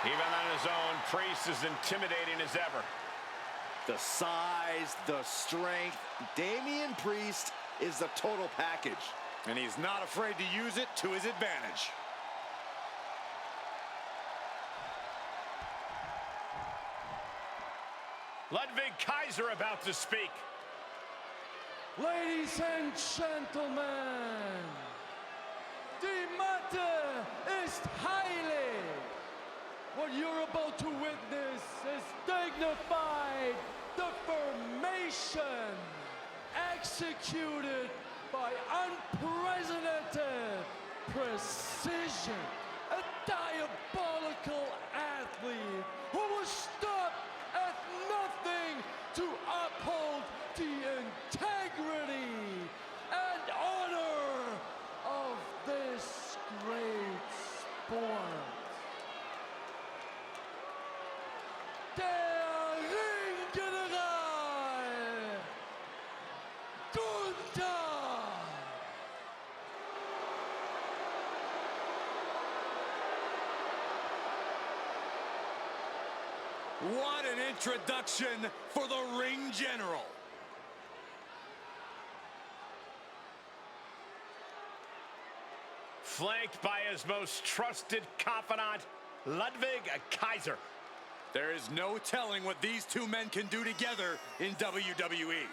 Even on his own, Priest is intimidating as ever. The size, the strength. Damien Priest is the total package. And he's not afraid to use it to his advantage. Ludwig Kaiser about to speak. Ladies and gentlemen, die Matte ist heilig. What you're about to witness is dignified deformation, executed by unprecedented precision. A diabolical athlete who will stop at nothing to uphold the integrity and honor of this great sport. Der Ringgeneral, Gunther. What an introduction for the Ring General. Flanked by his most trusted confidant, Ludwig Kaiser. There is no telling what these two men can do together in WWE.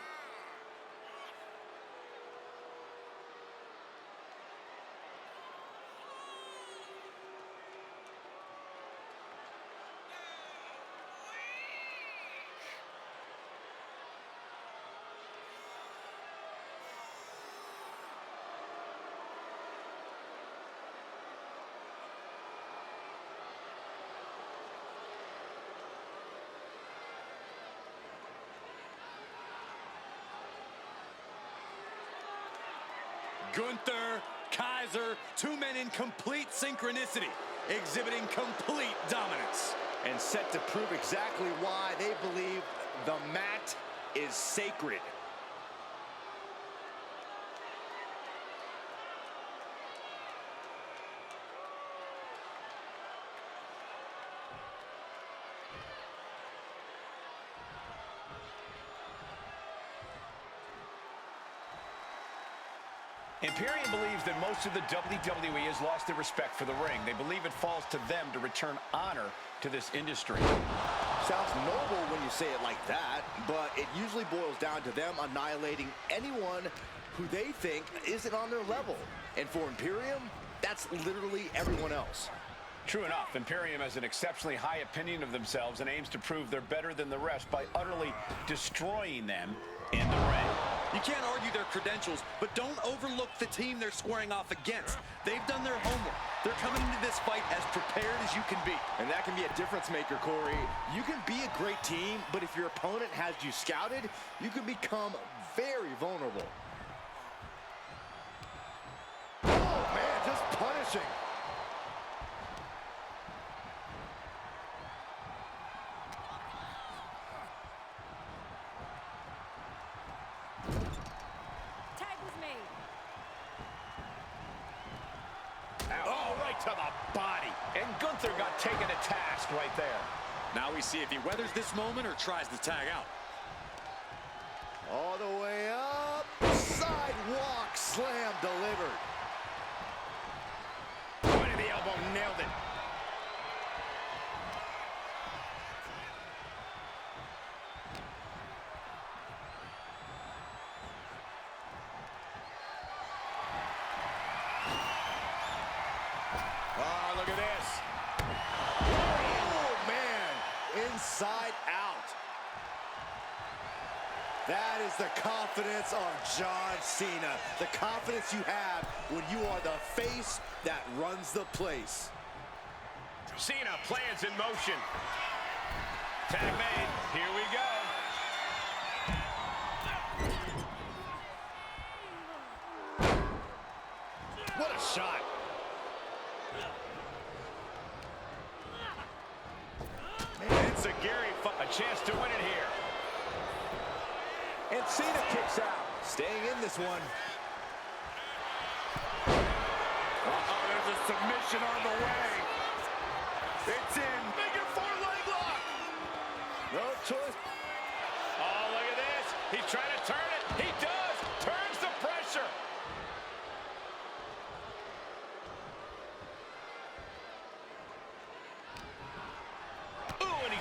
Gunther, Kaiser, two men in complete synchronicity, exhibiting complete dominance. And set to prove exactly why they believe the mat is sacred. Imperium believes that most of the WWE has lost their respect for the ring. They believe it falls to them to return honor to this industry. Sounds noble when you say it like that, but it usually boils down to them annihilating anyone who they think isn't on their level. And for Imperium, that's literally everyone else. True enough, Imperium has an exceptionally high opinion of themselves and aims to prove they're better than the rest by utterly destroying them in the ring. You can't argue their credentials, but don't overlook the team they're squaring off against. They've done their homework. They're coming into this fight as prepared as you can be. And that can be a difference maker, Corey. You can be a great team, but if your opponent has you scouted, you can become very vulnerable. Oh, man, just punishing. Oh, right to the body. And Gunther got taken to task right there. Now we see if he weathers this moment or tries to tag out. All the way up. Sidewalk slam delivered. Point of the elbow, nailed it. Oh, look at this. Oh, man. Inside out. That is the confidence of John Cena. The confidence you have when you are the face that runs the place. Cena plans in motion. Tag made. Here we go. What a shot. It's a chance to win it here. And Cena kicks out. Staying in this one. Uh-oh, there's a submission on the way. It's in.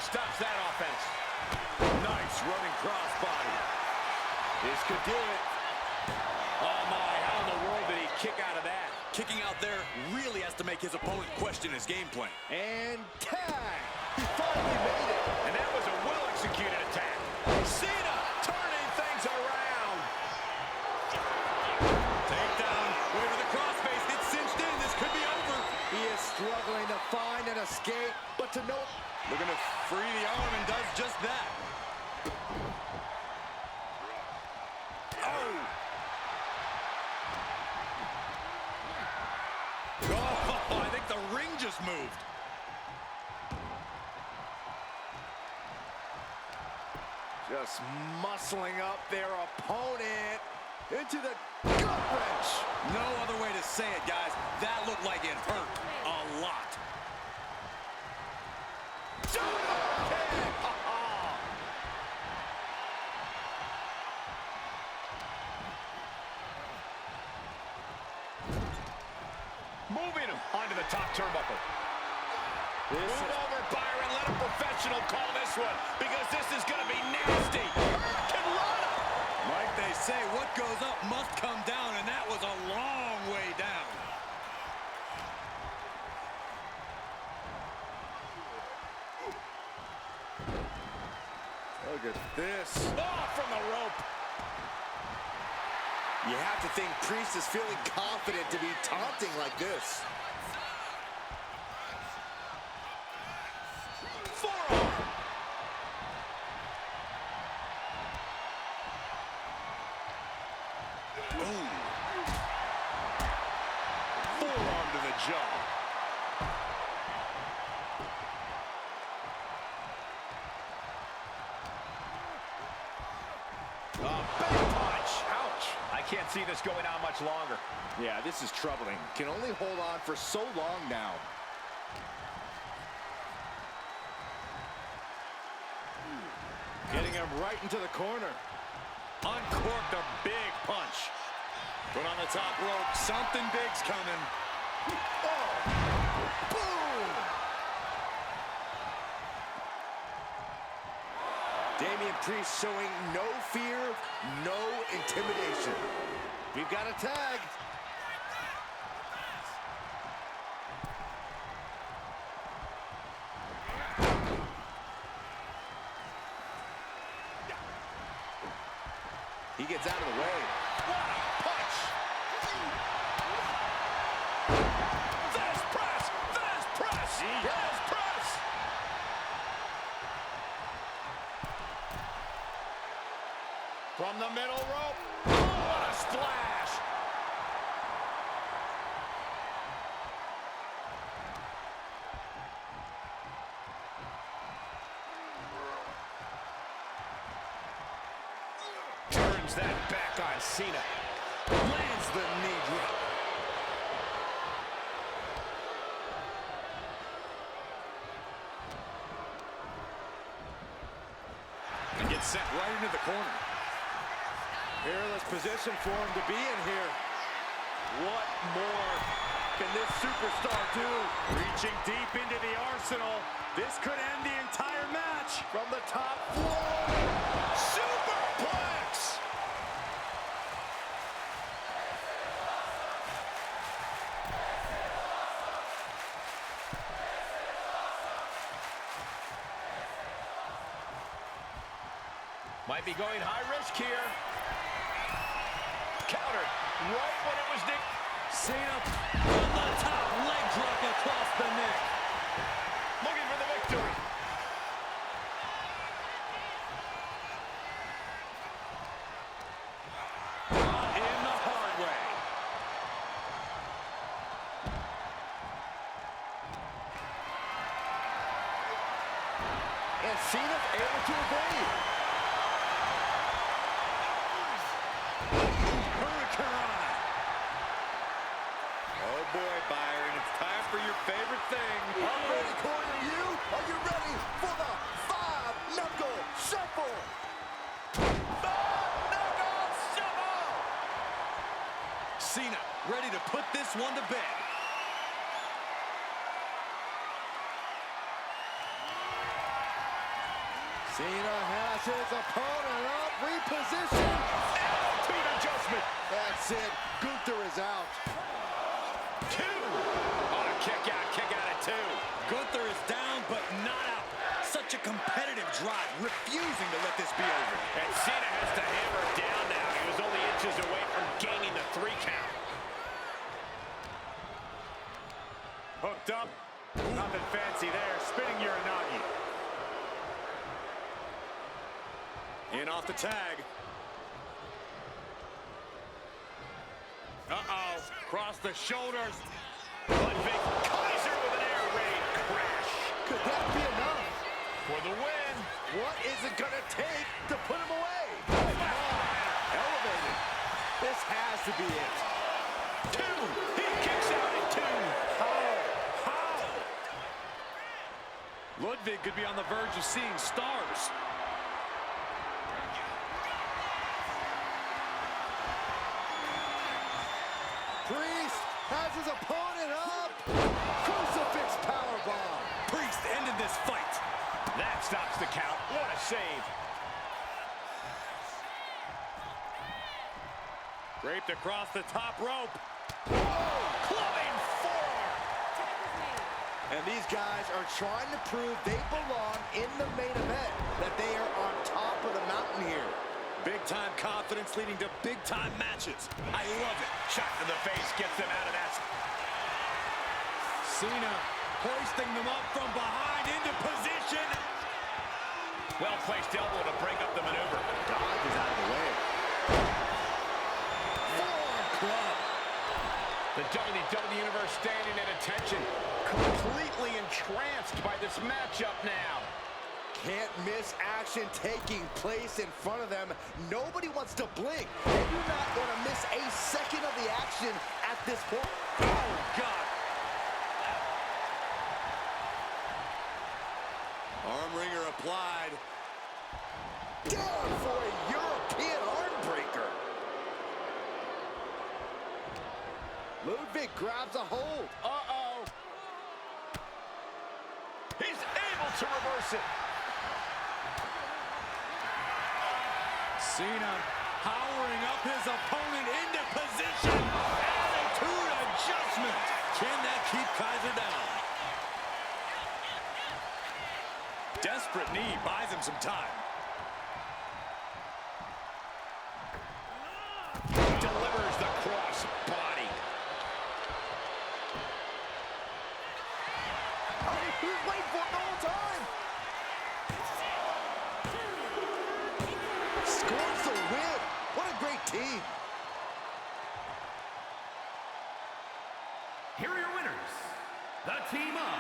stops that offense. Nice running crossbody. This could do it. Oh, my. How in the world did he kick out of that? Kicking out there really has to make his opponent question his game plan. And tag! He finally made it! And that was a well-executed attack. Cena turning things around. Takedown. Way to the crossface. It's cinched in. This could be over. He is struggling to find an escape, but to no... Looking to free the arm and does just that. Oh! Oh, I think the ring just moved. Just muscling up their opponent into the gut wrench. No other way to say it, guys. That looked like it hurt a lot. Moving him onto the top turnbuckle. Move over, Byron. Let a professional call this one, because this is going to be nasty. Hurricane Rana. Like they say, what goes up must come down, and that was a long way down. Look at this. Oh, from the rope. You have to think Priest is feeling confident to be taunting like this. Forearm. Ooh. Forearm to the jaw. Can't see this going on much longer. Yeah, this is troubling. Can only hold on for so long now. Getting him right into the corner. Uncorked a big punch. Put on the top rope. Something big's coming. Oh! Boom! Damien Priest showing no fear, no intimidation. We've got a tag. He gets out of the way. What a punch! This press! This press! This press! From the middle rope. Oh, what a splash! Turns that back on Cena. Lands the knee drop. And gets sent right into the corner. Peerless position for him to be in here. What more can this superstar do? Reaching deep into the arsenal. This could end the entire match. From the top floor. Superplex! Might be going high risk here. Countered right when it was Nick. Cena on the top, leg drop across the neck. Looking for the victory. In the hard way. And Cena's able to evade. Oh boy, Byron, it's time for your favorite thing. I'm ready, Corey. Are you? Are you ready for the five-knuckle shuffle? Five-knuckle shuffle! Cena ready to put this one to bed. Cena has his opponent up, repositioned. Attitude adjustment. That's it. Gunther is out. 2. Oh, kick out at 2. Gunther is down, but not out. Such a competitive drive, refusing to let this be over. And Cena has to hammer it down now. He was only inches away from gaining the 3 count. Hooked up. Nothing fancy there. Spinning Uranagi. In off the tag. Uh-oh. Cross the shoulders. Ludwig Kaiser with an air raid crash. Could that be enough? For the win. What is it gonna take to put him away? Oh my. Elevated. This has to be it. 2. He kicks out at 2. How? Ludwig could be on the verge of seeing stars. Priest has his opponent up. Crucifix powerbomb. Priest ended this fight. That stops the count. What a save. Draped across the top rope. Clubbing forearm. And these guys are trying to prove they belong in the main event, that they are on top of the mountain here. Big-time confidence leading to big-time matches. I love it. Shot to the face gets them out of that. Cena hoisting them up from behind into position. Well-placed elbow to break up the maneuver. Dodge is out of the way. Forearm club. The WWE Universe standing at attention, completely entranced by this matchup now. Can't miss action taking place in front of them. Nobody wants to blink. They do not want to miss a second of the action at this point. Oh, God. Arm wringer applied. Down for a European arm breaker. Ludwig grabs a hold. Uh-oh. He's able to reverse it. Cena powering up his opponent into position. Attitude adjustment. Can that keep Kaiser down? Desperate knee buys him some time. Delivers the cross body. He was waiting for it the whole time. Scores the win. What a great team. Here are your winners, the team of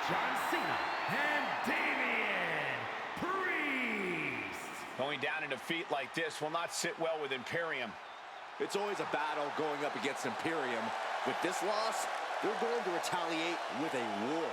John Cena and Damien Priest. Going down in defeat like this will not sit well with Imperium. It's always a battle going up against Imperium. With this loss, they're going to retaliate with a war.